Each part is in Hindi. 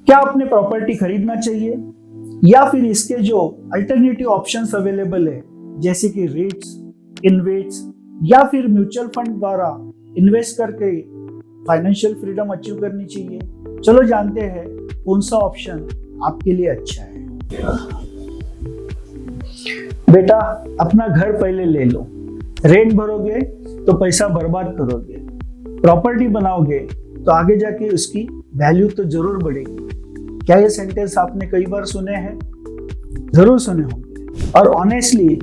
क्या आपने प्रॉपर्टी खरीदना चाहिए या फिर इसके जो अल्टरनेटिव ऑप्शंस अवेलेबल है जैसे कि रीट्स, इनवेट्स या फिर म्यूचुअल फंड द्वारा इन्वेस्ट करके फाइनेंशियल फ्रीडम अचीव करनी चाहिए। चलो जानते हैं कौन सा ऑप्शन आपके लिए अच्छा है। बेटा, अपना घर पहले ले लो। रेंट भरोगे तो पैसा बर्बाद करोगे, प्रॉपर्टी बनाओगे तो आगे जाके उसकी वैल्यू तो जरूर बढ़ेगी। क्या ये सेंटेंस आपने कई बार सुने हैं? जरूर सुने होंगे। और ऑनेस्टली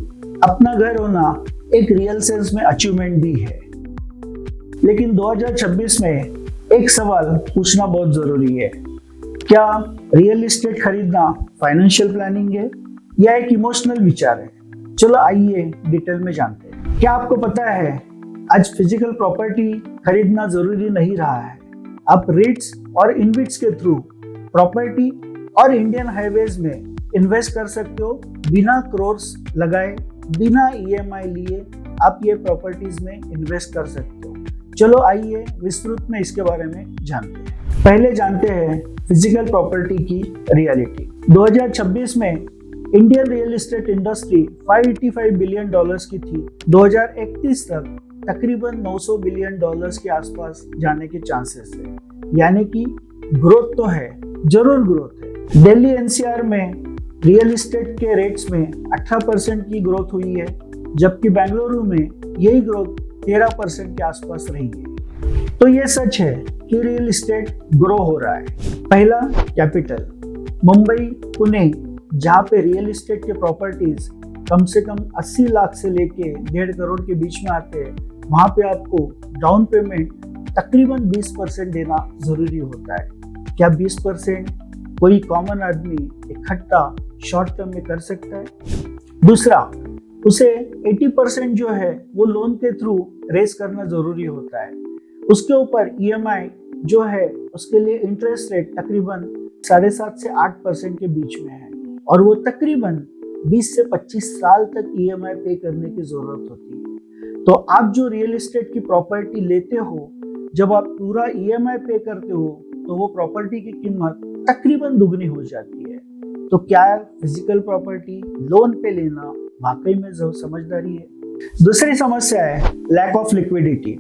अपना घर होना एक रियल सेंस में अचीवमेंट भी है। लेकिन 2026 में एक सवाल पूछना बहुत जरूरी है। क्या रियल एस्टेट खरीदना फाइनेंशियल प्लानिंग है या एक इमोशनल विचार है? चलो आइए डिटेल में जानते हैं। क्या आपको पता है आज फिजिकल प्रॉपर्टी खरीदना जरूरी नहीं रहा है। आप रीट्स और इनविट्स के थ्रू प्रॉपर्टी और इंडियन हाईवेज में इन्वेस्ट कर सकते हो। बिना करोर्स लगाए, बिना ईएमआई लिए आप ये प्रॉपर्टीज में इन्वेस्ट कर सकते हो। चलो आइए विस्तृत में इसके बारे में जानते हैं। पहले जानते हैं फिजिकल प्रॉपर्टी की रियलिटी। 2026 में Indian real estate industry $585 billion की थी। 2031 तक तकरीबन $900 बिलियन के आसपास जाने के चांसेस है। यानी कि ग्रोथ तो है, जरूर ग्रोथ है। दिल्ली एनसीआर में रियल एस्टेट के रेट्स में 18% की ग्रोथ हुई है, जबकि बेंगलुरु में यही ग्रोथ 13% के आसपास रही है। तो ये सच है कि रियल एस्टेट ग्रो हो रहा है। पहला, कैपिटल। मुंबई, पुणे, जहाँ पे रियल एस्टेट के प्रॉपर्टीज कम से कम 80 लाख से लेके 1.5 करोड़ के बीच में आते हैं, वहाँ पे आपको डाउन पेमेंट तकरीबन 20% देना जरूरी होता है। क्या 20% कोई कॉमन आदमी इकट्ठा शॉर्ट टर्म में कर सकता है? दूसरा, उसे 80% जो है वो लोन के थ्रू रेज करना जरूरी होता है। उसके ऊपर ईएमआई जो है उसके लिए इंटरेस्ट रेट तकरीबन 7.5 से 8% के बीच में है और वो तकरीबन 20 से 25 साल तक ईएमआई पे करने की जरूरत होती है। तो आप जो रियल एस्टेट की प्रॉपर्टी लेते हो, जब आप पूरा ईएमआई पे करते हो तो वो प्रॉपर्टी की कीमत तकरीबन दुगनी हो जाती है। तो क्या फिजिकल प्रॉपर्टी लोन पे लेना वाकई में समझदारी है? दूसरी समस्या है लैक ऑफ लिक्विडिटी।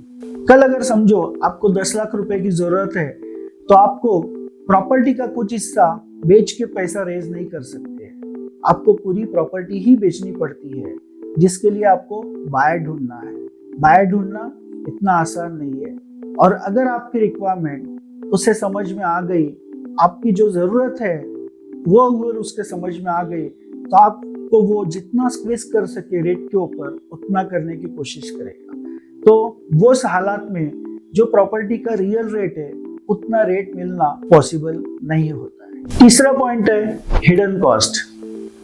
कल अगर समझो आपको 10 लाख रुपए की जरूरत है तो आपको प्रॉपर्टी का कुछ हिस्सा बेच के पैसा रेज नहीं कर सकते। आपको पूरी प्रॉपर्टी ही बेचनी पड़ती है, जिसके लिए आपको बायर ढूंढना है। बायर ढूंढना इतना आसान नहीं है। और अगर आपकी रिक्वायरमेंट उसे समझ में आ गई, आपकी जो जरूरत है वो अगर उसके समझ में आ गई, तो आपको वो जितना स्क्वीज कर सके रेट के ऊपर उतना करने की कोशिश करेगा। तो वो हालात में जो प्रॉपर्टी का रियल रेट है उतना रेट मिलना पॉसिबल नहीं होता है। तीसरा पॉइंट है हिडन कॉस्ट।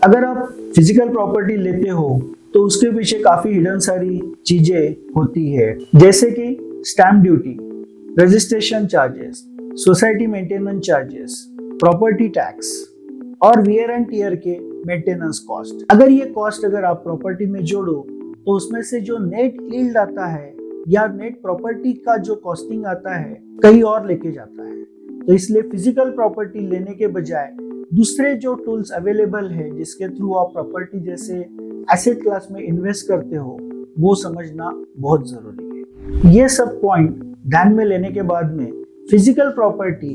अगर आप फिजिकल प्रॉपर्टी लेते हो तो उसके पीछे काफी हिडन सारी चीजें होती है, जैसे कि stamp duty, registration charges, society maintenance charges, property tax और वियर एंड टियर के मेंटेनेंस कॉस्ट। अगर ये कॉस्ट अगर आप प्रॉपर्टी में जोड़ो तो उसमें से जो नेट यील्ड आता है या नेट प्रॉपर्टी का जो कॉस्टिंग आता है कहीं और लेके जाता है। तो इसलिए फिजिकल प्रॉपर्टी लेने के बजाय दूसरे जो टूल्स अवेलेबल है जिसके थ्रू आप प्रॉपर्टी जैसे एसेट क्लास में इन्वेस्ट करते हो वो समझना बहुत जरूरी है। ये सब पॉइंट ध्यान में लेने के बाद में फिजिकल प्रॉपर्टी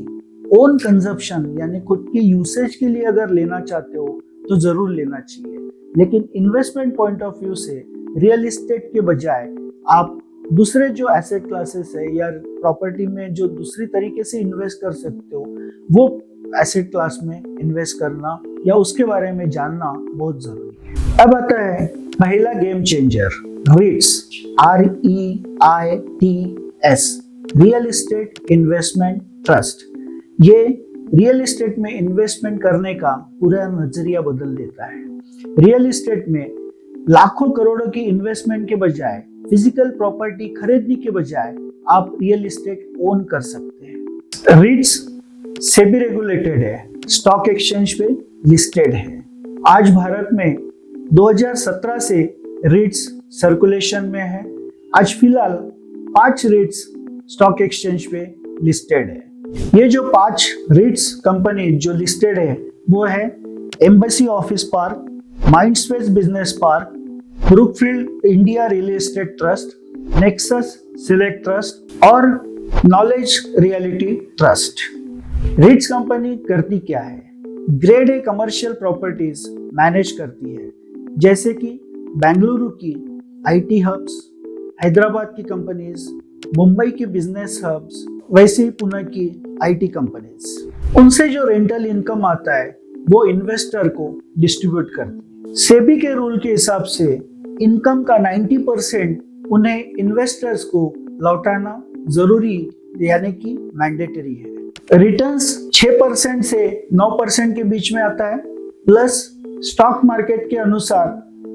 ओन कंजप्शन यानी खुद के यूसेज के लिए अगर लेना चाहते हो तो जरूर लेना चाहिए। लेकिन इन्वेस्टमेंट पॉइंट ऑफ व्यू से रियल एस्टेट के बजाय आप दूसरे जो एसेट क्लासेस है या प्रॉपर्टी में जो दूसरी तरीके से इन्वेस्ट कर सकते हो वो एसेट क्लास में इन्वेस्ट करना या उसके बारे में जानना बहुत जरूरी है। अब आता है पहला game changer, REITs, REITs, real estate investment trust. ये रियल एस्टेट में इन्वेस्टमेंट करने का पूरा नजरिया बदल देता है। रियल एस्टेट में लाखों करोड़ों की इन्वेस्टमेंट के बजाय, फिजिकल प्रॉपर्टी खरीदने के बजाय आप रियल एस्टेट ओन कर सकते हैं। REITs सेबी रेगुलेटेड है, स्टॉक एक्सचेंज पे लिस्टेड है। आज भारत में 2017 से REITs सर्कुलेशन में है। आज फिलहाल 5 REITs स्टॉक एक्सचेंज पे लिस्टेड है। ये जो 5 रिट्स कंपनी जो लिस्टेड है वो है Embassy office park, Mindspace business park, Brookfield India real estate trust, Nexus select trust और knowledge realty trust. REITs company करती क्या है? Grade A commercial properties manage करती है, जैसे कि बेंगलुरु की आईटी हब्स, हैदराबाद की कंपनीज, मुंबई की बिजनेस हब्स, वैसे ही पुणे की आईटी कंपनीज। उनसे जो रेंटल इनकम आता है वो इन्वेस्टर को डिस्ट्रीब्यूट करती है। सेबी के रूल के हिसाब से इनकम का 90% उन्हें इन्वेस्टर्स को लौटाना जरूरी यानी कि मैंडेटरी है। रिटर्न्स 6% से 9% के बीच में आता है, प्लस स्टॉक मार्केट के अनुसार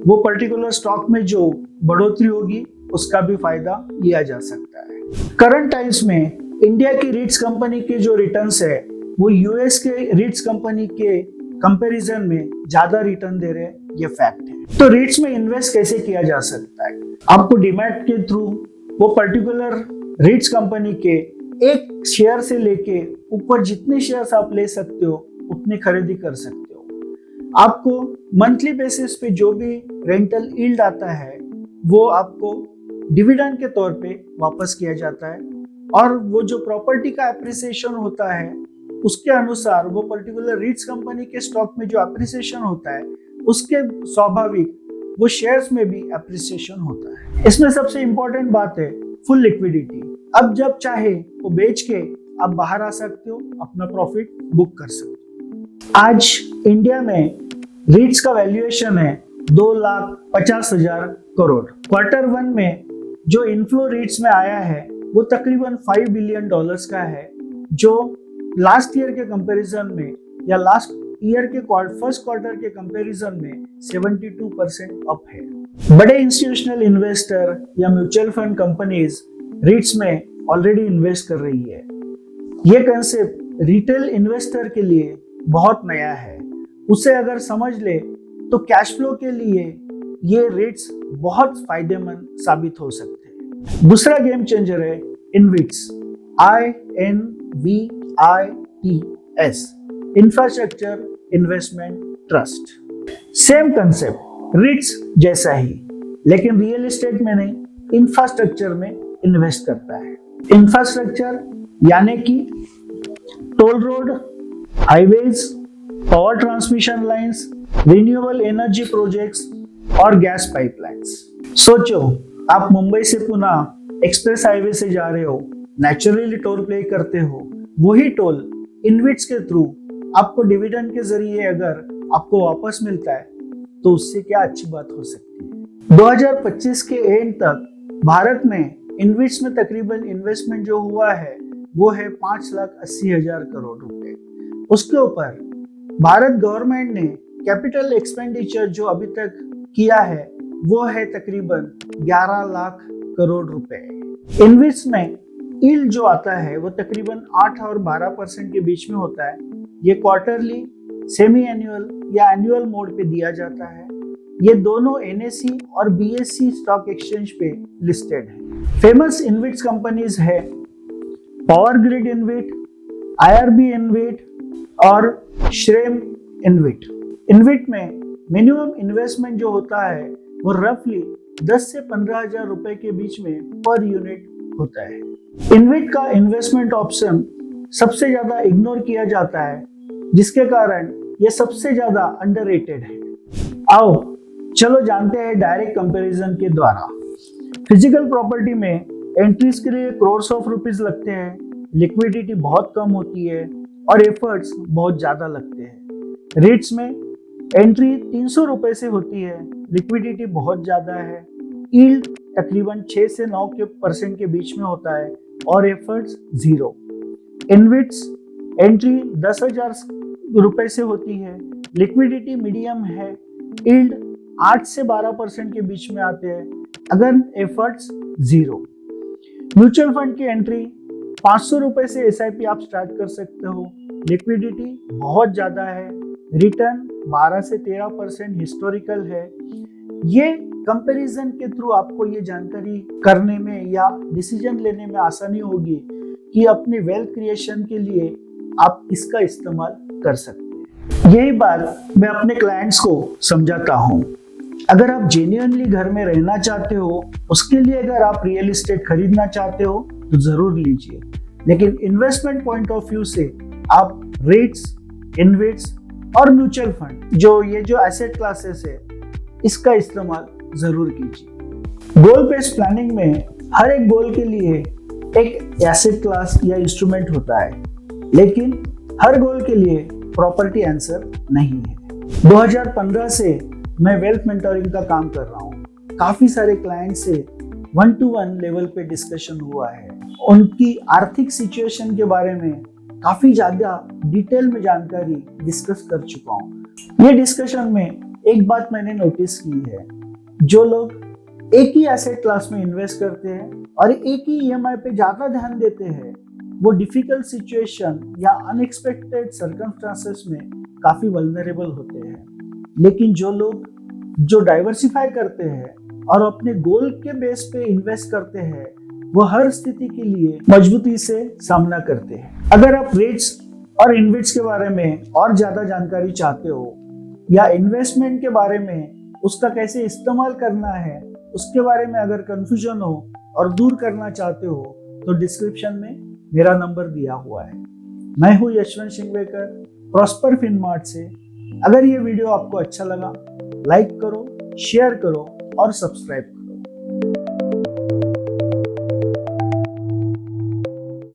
वो पर्टिकुलर स्टॉक में जो बढ़ोतरी होगी उसका भी फायदा लिया जा सकता है। करंट टाइम्स में इंडिया की रिट्स कंपनी के जो रिटर्न्स है वो यूएस के रिट्स कंपनी के कंपैरिजन में ज्यादा रिटर्न दे रहे हैं, ये फैक्ट है। तो रिट्स में इन्वेस्ट कैसे किया जा सकता है? आपको डीमैट के थ्रू वो पर्टिकुलर रिट्स कंपनी के एक शेयर से लेके ऊपर जितने शेयर्स आप ले सकते हो उतनी खरीदी कर सकते हो। आपको मंथली बेसिस पे जो भी रेंटल यील्ड आता है वो आपको डिविडेंड के तौर पे वापस किया जाता है, और वो जो प्रॉपर्टी का एप्रिसिएशन होता है उसके अनुसार वो पर्टिकुलर रिट्स कंपनी के स्टॉक में जो एप्रिसिएशन होता है उसके स्वाभाविक वो शेयर्स में भी एप्रिसिएशन होता है। इसमें सबसे इंपॉर्टेंट बात है फुल लिक्विडिटी। अब जब चाहे वो बेच के आप बाहर आ सकते हो, अपना प्रॉफिट बुक कर सकते हो। आज इंडिया में रिट्स का वैल्यूएशन है 2,50,000 करोड़। क्वार्टर 1 में जो इनफ्लो रिट्स में आया है वो तकरीबन $5 बिलियन का है, जो लास्ट ईयर के कंपैरिजन में या लास्ट ईयर के फर्स्ट क्वार्टर के कंपैरिजन में 72% अप है। बड़े इंस्टीट्यूशनल इन्वेस्टर या म्यूचुअल फंड कंपनीज रिट्स में ऑलरेडी इन्वेस्ट कर रही है। ये कंसेप्ट रिटेल इन्वेस्टर के लिए बहुत नया है। उसे अगर समझ ले तो कैश फ्लो के लिए ये रिट्स बहुत फायदेमंद साबित हो सकते हैं। दूसरा गेम चेंजर है InvITs, INVITS, infrastructure investment trust. Same concept REITs जैसा ही, लेकिन रियल एस्टेट में नहीं, इंफ्रास्ट्रक्चर में इन्वेस्ट करता है। इंफ्रास्ट्रक्चर यानी कि toll road, highways, power transmission lines, renewable energy projects और गैस पाइपलाइंस। सोचो आप मुंबई से पुणे एक्सप्रेस हाईवे से जा रहे हो, नेचुरली टोल पे करते हो, वही टोल इनविट्स के थ्रू आपको डिविडेंड के जरिए अगर आपको वापस मिलता है तो उससे क्या अच्छी बात हो सकती है। 2025 के एंड तक भारत में इनविट्स में तकरीबन इन्वेस्टमेंट जो हुआ है वो है 5,80,000 करोड़ रुपए। उसके ऊपर भारत गवर्नमेंट ने कैपिटल एक्सपेंडिचर जो अभी तक किया है वो है तकरीबन 11 लाख करोड़ रुपए। इनविट्स में यील्ड जो आता है वो तकरीबन 8 और 12% के बीच में होता है। ये क्वार्टरली, सेमी एनुअल या एनुअल मोड पे दिया जाता है। ये दोनों NSE और BSE स्टॉक एक्सचेंज पे लिस्टेड है। फेमस इनविट्स कंपनीज है पावर ग्रिड इनविट, IRB इनविट और श्रेम इनविट। इनविट में मिनिमम इन्वेस्टमेंट जो होता है वो रफली 10 से 15,000 रुपए के बीच में पर यूनिट होता है। इनविट का इन्वेस्टमेंट ऑप्शन सबसे ज्यादा इग्नोर किया जाता है, जिसके कारण ये सबसे ज्यादा अंडररेटेड है। आओ चलो जानते हैं डायरेक्ट कंपैरिजन के द्वारा। फिजिकल प्रॉपर्टी में एंट्रीज के लिए crores of rupees लगते हैं, लिक्विडिटी बहुत कम होती है और एफर्ट्स बहुत ज्यादा लगते हैं। रिट्स में एंट्री 300 रुपए से होती है, लिक्विडिटी बहुत ज्यादा है, यील्ड तकरीबन 6 से 9% के बीच में होता है और एफर्ट्स 0। इनविट्स एंट्री 10,000 रुपए से होती है, लिक्विडिटी मीडियम है, यील्ड 8 से 12% के बीच में आते हैं, अगर एफर्ट्स 0। म्यूचुअल फंड की एंट्री 500 रुपए से SIP आप स्टार्ट कर सकते हो, लिक्विडिटी बहुत ज्यादा है, रिटर्न 12 से 13% हिस्टोरिकल है। ये कंपैरिजन के थ्रू आपको ये जानकारी करने में या डिसीजन लेने में आसानी होगी कि अपने वेल्थ क्रिएशन के लिए आप इसका इस्तेमाल कर सकते हैं। यही बात मैं अपने क्लाइंट्स को समझाता हूँ। अगर आप जेन्युइनली घर में रहना चाहते हो, उसके लिए अगर आप रियल एस्टेट खरीदना चाहते हो तो जरूर लीजिए, लेकिन इन्वेस्टमेंट पॉइंट ऑफ व्यू से आप रेट्स, इन्वेट्स और म्यूचुअल फंड जो एसेट क्लासेस है, इसका इस्तेमाल जरूर कीजिए। गोल बेस्ड प्लानिंग में हर एक गोल के लिए एक एसेट क्लास या इंस्ट्रूमेंट होता है, लेकिन हर गोल के लिए प्रॉपर्टी आंसर नहीं है। 2015 से मैं वेल्थ मेंटोरिंग का काम कर रहा हूँ। काफी सारे क्लाइंट से 1-to-1 लेवल पे डिस्कशन हुआ है। उनकी आर्थिक सिचुएशन के बारे में काफी ज्यादा डिटेल में जानकारी डिस्कस कर चुका हूँ। ये डिस्कशन में एक बात मैंने नोटिस की है, जो लोग एक ही एसेट क्लास में इन्वेस्ट करते हैं और एक ही ईएमआई पे ज्यादा ध्यान देते हैं, वो डिफिकल्ट सिचुएशन या अनएक्सपेक्टेड सर्कमस्टांसेस में काफी वल्नरेबल होते हैं। लेकिन जो लोग जो डाइवर्सिफाई करते हैं और अपने गोल के बेस पे इन्वेस्ट करते हैं, वो हर स्थिति के लिए मजबूती से सामना करते हैं। अगर आप रेट्स और इन्वेट्स के बारे में और ज्यादा जानकारी चाहते हो या इन्वेस्टमेंट के बारे में उसका कैसे इस्तेमाल करना है, उसके बारे में अगर कंफ्यूजन हो और दूर करना चाहते हो, तो डिस्क्रिप्शन में मेरा नंबर दिया हुआ है। मैं हूँ यशवंत शिंगवेकर, प्रॉस्पर फिनमार्ट से। अगर ये वीडियो आपको अच्छा लगा, लाइक करो, शेयर करो और सब्सक्राइब करो।